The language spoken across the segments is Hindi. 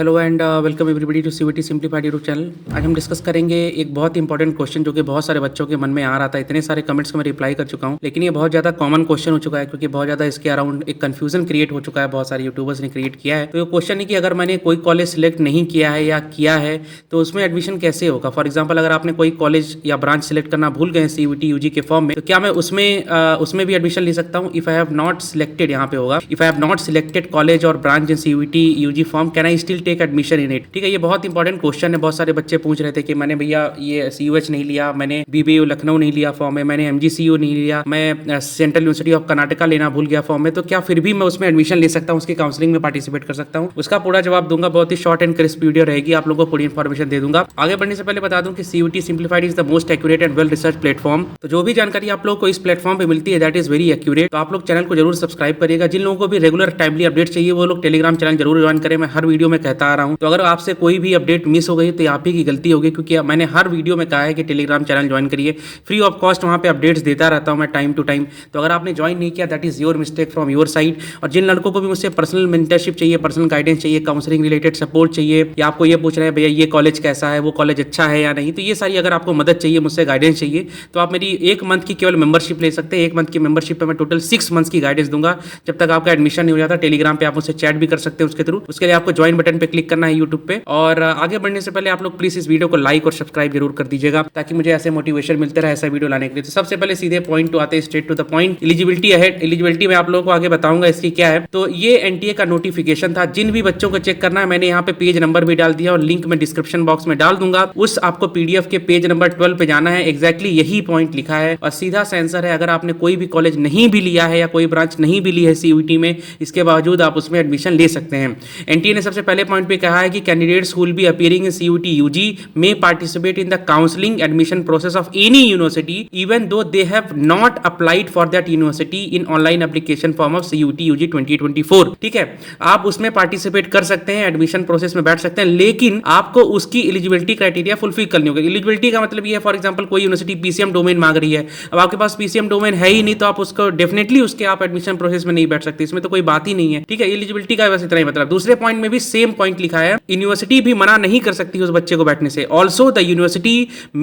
Hello and welcome everybody to CVT simplified YouTube channel. आज हम डिस्कस करेंगे एक बहुत इंपॉर्टेंट क्वेश्चन जो कि बहुत सारे बच्चों के मन में आ रहा था। इतने सारे कमेंट्स को मैं रिप्लाई कर चुका हूं, लेकिन ये बहुत ज़्यादा कॉमन क्वेश्चन हो चुका है क्योंकि बहुत ज़्यादा इसके अराउंड एक कन्फ्यूजन क्रिएट हो चुका है, बहुत सारे यूट्यूबर्स ने क्रिएट किया है। तो ये क्वेश्चन है कि अगर मैंने कोई कॉलेज सिलेक्ट नहीं किया है या किया है तो उसमें एडमिशन कैसे होगा। फॉर एग्जाम्पल, अगर आपने कोई कॉलेज या ब्रांच सिलेक्ट करना भूल गए सीवीटी यूजी के फॉर्म में, तो क्या मैं उसमें भी एडमिशन ले सकता हूँ। If I have not selected, यहाँ पे होगा if I have not selected college और branch in CVT UG form, can I still take admission in it. ठीक है, ये बहुत इंपॉर्टेंट क्वेश्चन है। बहुत सारे बच्चे पूछ रहे थे कि मैंने भैया ये सीयूएच नहीं लिया, मैंने बीबीयू लखनऊ नहीं लिया फॉर्म में, मैंने एमजीसीयू नहीं लिया, मैं सेंट्रल यूनिवर्सिटी ऑफ कर्नाटका लेना भूल गया फॉर्म में, तो क्या फिर भी मैं उसमें एडमिशन ले सकता हूँ, उसकी काउंसलिंग में पार्टिसिपेट कर सकता हूँ। उसका पूरा जवाब दूंगा। बहुत ही शॉर्ट एंड क्रिस्प वीडियो रहेगी, आप लोगों को पूरी इन्फॉर्मेशन दे दूंगा। आगे बढ़ने से पहले बता दूं कि CUET simplified is the most accurate and well research platform. तो जो भी जानकारी आप लोग को इस प्लेटफॉर्म पे मिलती है दैट इज वेरी एक्यूरेट। तो आप लोग चैनल को जरूर सब्सक्राइब करिएगा। जिन लोगों को भी रेगुलर टाइमली अपडेट चाहिए वो लोग टेलीग्राम चैनल जरूर ज्वाइन करें। मैं हर वीडियो में कहता आ रहा हूं, तो अगर आपसे कोई भी अपडेट मिस हो गई तो आप ही की गलती होगी, क्योंकि मैंने हर वीडियो में कहा है कि टेलीग्राम चैनल ज्वाइन करिए। फ्री ऑफ कॉस्ट वहां पे अपडेट्स देता रहता हूं मैं टाइम टू टाइम। तो अगर आपने ज्वाइन नहीं किया that is your mistake from your side. और जिन लड़कों को भी मुझसे पर्सनल मेंटरशिप चाहिए, पर्सनल गाइडेंस चाहिए, काउंसलिंग रिलेटेड सपोर्ट चाहिए, या आपको ये पूछ रहे हैं भैया ये कॉलेज कैसा है, वो कॉलेज अच्छा है या नहीं, तो ये सारी अगर आपको मदद चाहिए, मुझसे गाइडेंस चाहिए, तो आप मेरी 1 मंथ की केवल मेंबरशिप ले सकते हैं। 1 मंथ की मेंबरशिप पे मैं टोटल 6 मंथ्स की गाइडेंस दूंगा जब तक आपका एडमिशन नहीं हो जाता। टेलीग्राम पे आप मुझसे चैट भी कर सकते हैं उसके थ्रू। उसके लिए आपको ज्वाइन बटन पे क्लिक करना है यूट्यूब पे। और आगे बढ़ने से पहले आप लोग प्लीज इस वीडियो को लाइक और सब्सक्राइब जरूर कर दीजिएगा ताकि मुझे ऐसे मोटिवेशन मिलते रहे ऐसा वीडियो लाने के लिए। तो सबसे पहले सीधे पॉइंट टू आते हैं, straight to the point. Eligibility ahead, eligibility में आप लोगों को आगे बताऊंगा इसकी क्या है। तो ये एनटीए का नोटिफिकेशन था। जिन भी बच्चों को चेक करना है मैंने यहाँ पे पेज नंबर भी डाल दिया और लिंक में डिस्क्रिप्शन बॉक्स में डाल दूंगा। उस आपको पीडीएफ के पेज नंबर 12 पे जाना है। एग्जैक्टली यही पॉइंट लिखा है और सीधा सा आंसर है। अगर आपने कोई भी कॉलेज नहीं भी लिया है या कोई ब्रांच नहीं भी ली है सीयूटी में, इसके बावजूद आप उसमें एडमिशन ले सकते हैं। एनटीए ने सबसे पहले पॉइंट पे कहा है कि candidates who will be appearing in CUET UG may participate in the counseling admission process of any university even though they have not applied for that university in online application form of CUT UG 2024। ठीक है, आप उसमें पार्टिसिपेट कर सकते हैं, एडमिशन प्रोसेस में बैठ सकते हैं, लेकिन आपको उसकी एलिजिबिलिटी क्राइटेरिया फुलफिल करनी होगी। एलिजिबिलिटी का मतलब ये है, फॉर एग्जांपल कोई यूनिवर्सिटी पीसीएम डोमेन मांग रही है, अब आपके पास पीसीएम डोमेन है ही नहीं, तो आप उसको डेफिनेटली उसके आप एडमिशन प्रोसेस में नहीं बैठ सकते। इसमें तो कोई बात ही नहीं है। ठीक है, एलिजिबिलिटी का बस इतना ही मतलब। दूसरे पॉइंट में भी सेम पॉइंट लिखा है, यूनिवर्सिटी भी मना नहीं कर सकती उस बच्चे को बैठने से। Also, the university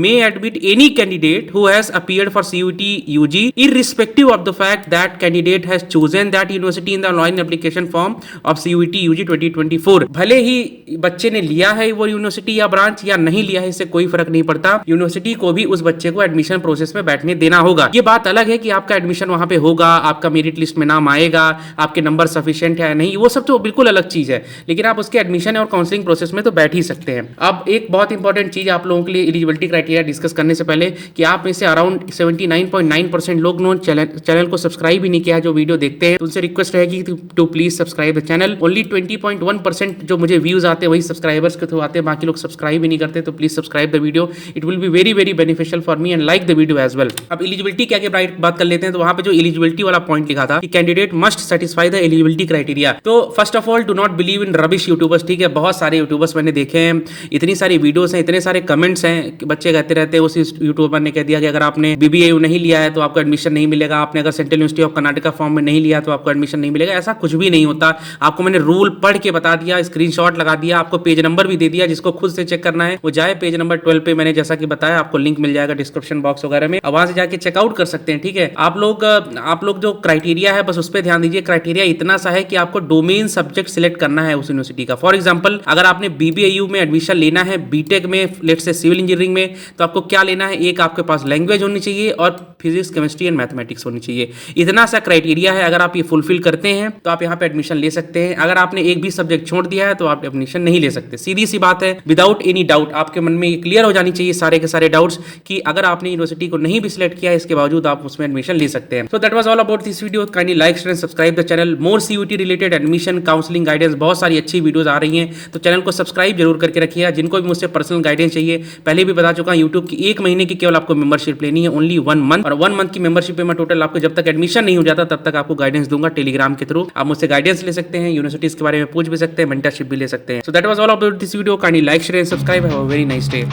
may admit any candidate who has appeared for CUT UG, irrespective of the fact that candidate has chosen that university in the online application form of CUT UG 2024। भले ही बच्चे ने लिया है वो यूनिवर्सिटी या ब्रांच या नहीं लिया है, इससे कोई फर्क नहीं पड़ता। यूनिवर्सिटी को भी उस बच्चे को एडमिशन प्रोसेस में बैठने देना होगा। ये बात अलग है कि आपका एडमिशन वहां पे होगा, आपका मेरिट लिस्ट में नाम आएगा, आपके नंबर सफिशिएंट है या नहीं, वो सब तो बिल्कुल अलग चीज है, लेकिन आप उसके एडमिशन और काउंसलिंग प्रोसेस में तो बैठ ही सकते हैं। अब एक बहुत इंपॉर्टेंट चीज आप लोगों के लिए एलिजिबिलिटी क्राइटेरिया डिस्कस करने से पहले, कि आप में से अराउंड 79.9% लोग चैनल को सब्सक्राइब भी नहीं किया है जो वीडियो देखते हैं। तो उनसे रिक्वेस्ट रहेगी to please subscribe the channel. Only 20.1% जो मुझे व्यूज आते हैं वही सब्सक्राइबर्स के थ्रू आते हैं, बाकी लोग सब्सक्राइब भी नहीं करते। तो please subscribe the video, it will be very very beneficial for me and like the video as well. अब एलिजिबिलिटी क्या बात कर लेते हैं। तो वहां पे जो एलिजिबिलिटी वाला पॉइंट लिखा था कि candidate must satisfy the eligibility criteria. तो first of all, do not believe in rubbish YouTubers. ठीक है, बहुत सारे यूट्यूबर्स मैंने देखे हैं, इतनी सारी वीडियोस हैं, इतने सारे कमेंट्स हैं, बच्चे कहते रहते हैं। उसी यूट्यूबर ने कह दिया कि अगर आपने बीबीएयू नहीं लिया है तो आपको एडमिशन नहीं मिलेगा, आपने अगर central university of Karnataka form में नहीं लिया तो आपको एडमिशन नहीं मिलेगा। ऐसा कुछ भी नहीं होता। आपको मैंने रूल पढ़ के बता दिया, स्क्रीनशॉट लगा दिया, आपको पेज नंबर भी दे दिया। जिसको खुद से चेक करना है वो जाए पेज नंबर 12 पे, मैंने जैसा कि बताया, आपको लिंक मिल जाएगा डिस्क्रिप्शन बॉक्स वगैरह में, वहां से जाके चेकआउट कर सकते हैं। ठीक है, आप लोग जो क्राइटेरिया है बस उस पर ध्यान दीजिए। क्राइटेरिया इतना सा है कि आपको डोमेन सब्जेक्ट सिलेक्ट करना है उस यूनिवर्सिटी का। फॉर एग्जाम्पल, अगर आपने बीबीएयू में एडमिशन लेना है, बीटेक में, लेट्स से सिविल इंजीनियरिंग में, तो आपको क्या लेना है, एक आपके पास लैंग्वेज होनी चाहिए और फिजिक्स, केमिस्ट्री एंड मैथमेटिक्स होनी चाहिए। इतना सा क्राइटेरिया है। अगर आप ये फुलफिल करते हैं तो आप यहाँ पे एडमिशन ले सकते हैं। अगर आपने एक भी सब्जेक्ट छोड़ दिया है तो आप एडमिशन नहीं ले सकते। सीधी सी बात है, विदाउट एनी डाउट। आपके मन में ये क्लियर हो जानी चाहिए सारे के सारे डाउट्स कि अगर आपने यूनिवर्सिटी को नहीं भी सिलेक्ट किया है इसके बावजूद आप उसमें एडमिशन ले सकते हैं। So that was all about this video. Kindly like, share and subscribe the channel. More CUET related admission, counselling, guidance, बहुत सारी अच्छी वीडियोस आ रही हैं, तो चैनल को सब्सक्राइब जरूर करके रखिएगा। जिनको भी मुझसे पर्सनल गाइडेंस चाहिए, पहले भी बता चुका हूं, यूट्यूब की 1 महीने की केवल आपको मेंबरशिप लेनी है, ओनली 1 मंथ। और 1 मंथ की मेंबरशिप पे मैं टोटल आपको जब तक एडमिशन नहीं हो जाता तब तक आपको गाइडेंस दूंगा टेलीग्राम के थ्रू। आप मुझसे गाइडेंस ले सकते हैं, यूनिवर्सिटीज के बारे में पूछ भी सकते हैं, मेंटरशिप भी ले सकते हैं। So that was all about this video. Kindly like, share and subscribe. Have a very nice day.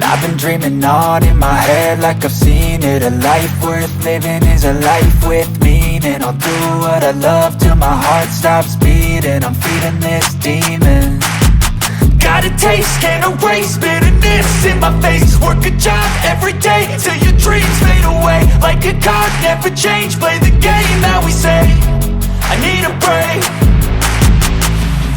I've been dreaming on in my head like I've seen it. A life worth living is a life with meaning. routine, and I'll do what I love till my heart stops beating. I'm feeding this demon. Got a taste, can't erase bitterness in my face. Work a job every day till your dreams fade away. Like a card, never change, play the game that we say. I need a break.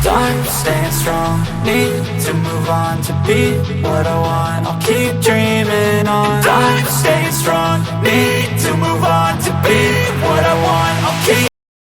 I'm staying strong, need to move on to be what I want. I'll keep dreaming on. I'm staying strong, need to move on to be what I want. I'll keep